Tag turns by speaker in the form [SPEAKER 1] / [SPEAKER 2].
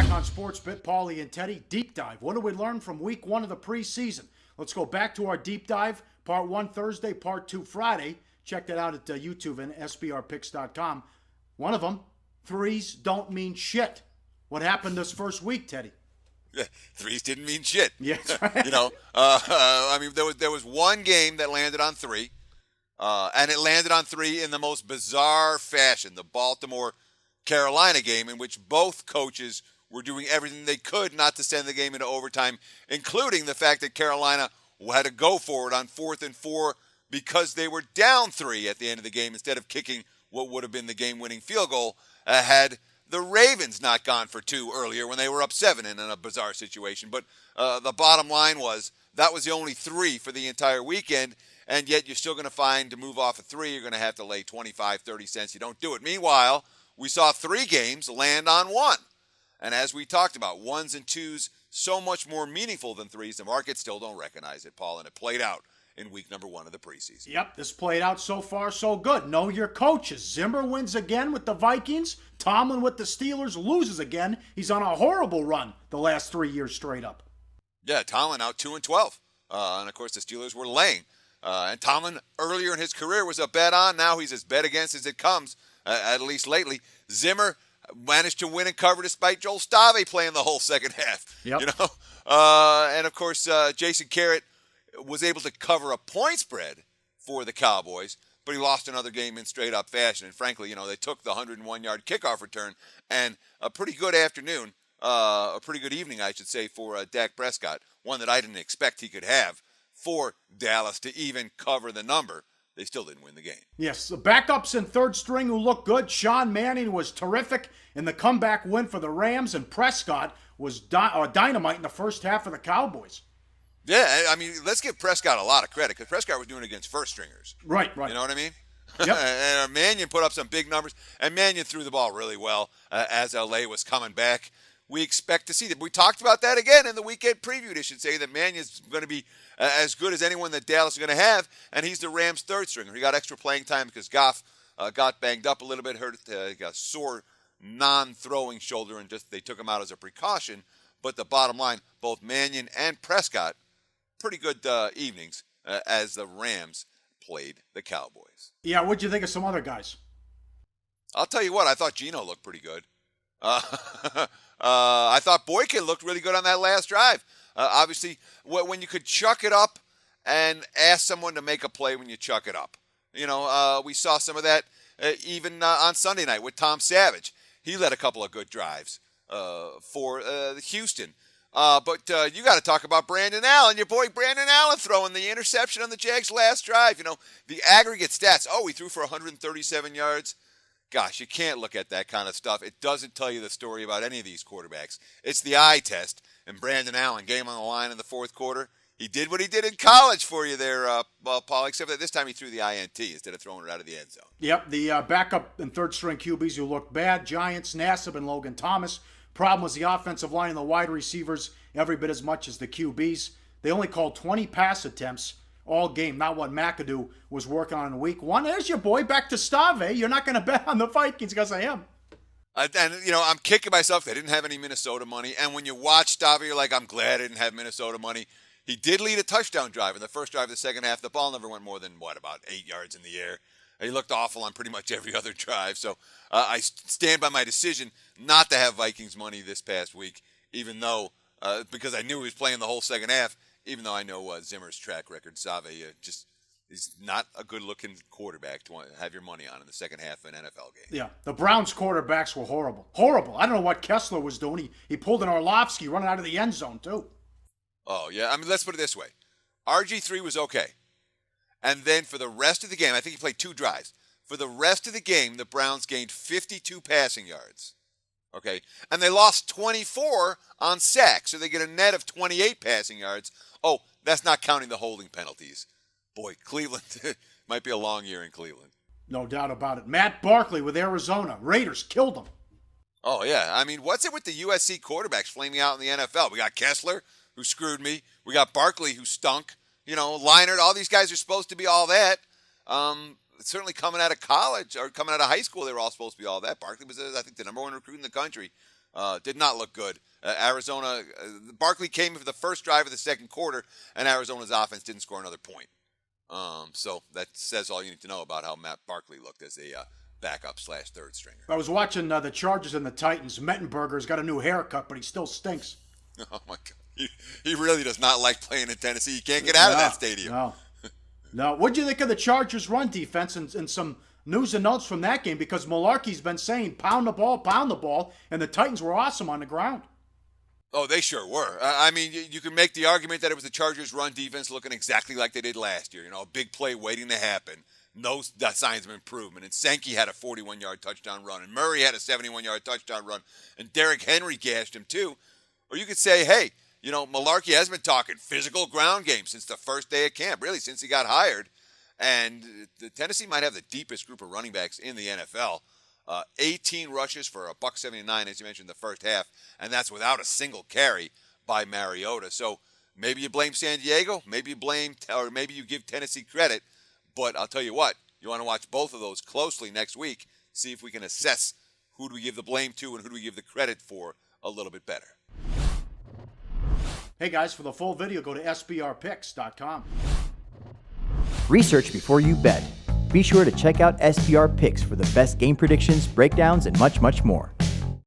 [SPEAKER 1] Back on Sportsbit, Paulie and Teddy, deep dive. What did we learn from week 1 of the preseason? Let's go back to our deep dive. Part 1 Thursday, Part 2 Friday. Check that out at YouTube and sbrpicks.com. One of them, threes don't mean shit. What happened this first week, Teddy?
[SPEAKER 2] Threes didn't mean shit.
[SPEAKER 1] Yeah, right.
[SPEAKER 2] There was one game that landed on three, and it landed on three in the most bizarre fashion. The Baltimore-Carolina game, in which both coaches were doing everything they could not to send the game into overtime, including the fact that Carolina had to go for it on 4th and 4 because they were down 3 at the end of the game instead of kicking what would have been the game-winning field goal had the Ravens not gone for 2 earlier when they were up 7 in a bizarre situation. But the bottom line was that was the only 3 for the entire weekend, and yet you're still going to find to move off a 3, you're going to have to lay 25, 30 cents. You don't do it. Meanwhile, we saw 3 games land on 1. And as we talked about, 1s and 2s so much more meaningful than 3s. The market still don't recognize it, Paul, and it played out in week number 1 of the preseason.
[SPEAKER 1] Yep, this played out so far so good. Know your coaches. Zimmer wins again with the Vikings. Tomlin with the Steelers loses again. He's on a horrible run the last 3 years straight up.
[SPEAKER 2] Yeah, Tomlin out 2-12. And, of course, the Steelers were laying. And Tomlin, earlier in his career, was a bet on. Now he's as bet against as it comes, at least lately. Zimmer managed to win and cover despite Joel Stave playing the whole second half.
[SPEAKER 1] Yep.
[SPEAKER 2] And, of course, Jason Garrett was able to cover a point spread for the Cowboys, but he lost another game in straight-up fashion. And, frankly, they took the 101-yard kickoff return and a pretty good afternoon, a pretty good evening, I should say, for Dak Prescott, one that I didn't expect he could have for Dallas to even cover the number. They still didn't win the game.
[SPEAKER 1] Yes, the backups and third string who looked good. Sean Mannion was terrific in the comeback win for the Rams, and Prescott was dynamite in the first half for the Cowboys.
[SPEAKER 2] Yeah, I mean, let's give Prescott a lot of credit because Prescott was doing it against first stringers.
[SPEAKER 1] Right.
[SPEAKER 2] You know what I mean?
[SPEAKER 1] Yep.
[SPEAKER 2] And Mannion put up some big numbers, and Mannion threw the ball really well as LA was coming back. We expect to see that. We talked about that again in the weekend preview, I should say, that Mannion's going to be as good as anyone that Dallas is going to have, and he's the Rams' third stringer. He got extra playing time because Goff got banged up a little bit, got a sore non-throwing shoulder, and they took him out as a precaution. But the bottom line, both Mannion and Prescott, pretty good evenings as the Rams played the Cowboys.
[SPEAKER 1] Yeah, what'd you think of some other guys?
[SPEAKER 2] I'll tell you what, I thought Geno looked pretty good. I thought Boykin looked really good on that last drive. Obviously, when you could chuck it up and ask someone to make a play when you chuck it up. We saw some of that even on Sunday night with Tom Savage. He led a couple of good drives for Houston. But you got to talk about Brandon Allen, your boy Brandon Allen throwing the interception on the Jags' last drive. The aggregate stats. Oh, he threw for 137 yards. Gosh, you can't look at that kind of stuff. It doesn't tell you the story about any of these quarterbacks. It's the eye test. And Brandon Allen, game on the line in the fourth quarter. He did what he did in college for you there, Paul, except that this time he threw the INT instead of throwing it out of the end zone.
[SPEAKER 1] Yep, the backup and third string QBs who looked bad, Giants, Nassib, and Logan Thomas. Problem was the offensive line and the wide receivers every bit as much as the QBs. They only called 20 pass attempts all game, not what McAdoo was working on in week 1. There's your boy back to Stave. You're not going to bet on the Vikings because I am.
[SPEAKER 2] I'm kicking myself. They didn't have any Minnesota money. And when you watch Stave, you're like, I'm glad I didn't have Minnesota money. He did lead a touchdown drive in the first drive of the second half. The ball never went more than, about 8 yards in the air. He looked awful on pretty much every other drive. So I stand by my decision not to have Vikings money this past week, even though, because I knew he was playing the whole second half, even though I know Zimmer's track record. Stave he's not a good-looking quarterback to have your money on in the second half of an NFL game.
[SPEAKER 1] Yeah, the Browns quarterbacks were horrible. Horrible. I don't know what Kessler was doing. He pulled an Orlovsky running out of the end zone, too.
[SPEAKER 2] Oh, yeah. I mean, let's put it this way. RG3 was okay. And then for the rest of the game, I think he played 2 drives. For the rest of the game, the Browns gained 52 passing yards. Okay? And they lost 24 on sacks, so they get a net of 28 passing yards. Oh, that's not counting the holding penalties. Boy, Cleveland might be a long year in Cleveland.
[SPEAKER 1] No doubt about it. Matt Barkley with Arizona. Raiders killed him.
[SPEAKER 2] Oh, yeah. I mean, what's it with the USC quarterbacks flaming out in the NFL? We got Kessler, who screwed me. We got Barkley, who stunk. Leinart, all these guys are supposed to be all that. Certainly coming out of college or coming out of high school, they were all supposed to be all that. Barkley was, I think, the number 1 recruit in the country. Did not look good. Arizona, Barkley came for the first drive of the second quarter, and Arizona's offense didn't score another point. So that says all you need to know about how Matt Barkley looked as a backup / third stringer.
[SPEAKER 1] I was watching the Chargers and the Titans. Mettenberger's got a new haircut, but he still stinks.
[SPEAKER 2] Oh, my God. He really does not like playing in Tennessee. He can't get out of that stadium.
[SPEAKER 1] No. What'd you think of the Chargers' run defense and some news and notes from that game? Because Mularkey's been saying, pound the ball, and the Titans were awesome on the ground.
[SPEAKER 2] Oh, they sure were. I mean, you can make the argument that it was the Chargers' run defense looking exactly like they did last year. A big play waiting to happen. No signs of improvement. And Sankey had a 41-yard touchdown run. And Murray had a 71-yard touchdown run. And Derrick Henry gashed him, too. Or you could say, hey, Mularkey has been talking physical ground game since the first day of camp, really, since he got hired. And Tennessee might have the deepest group of running backs in the NFL. 18 rushes for $179, as you mentioned, in the first half, and that's without a single carry by Mariota. So maybe you blame San Diego, maybe you give Tennessee credit, but I'll tell you what, you want to watch both of those closely next week, see if we can assess who do we give the blame to and who do we give the credit for a little bit better.
[SPEAKER 1] Hey guys, for the full video, go to sbrpicks.com.
[SPEAKER 3] Research before you bet. Be sure to check out SBR Picks for the best game predictions, breakdowns, and much, much more.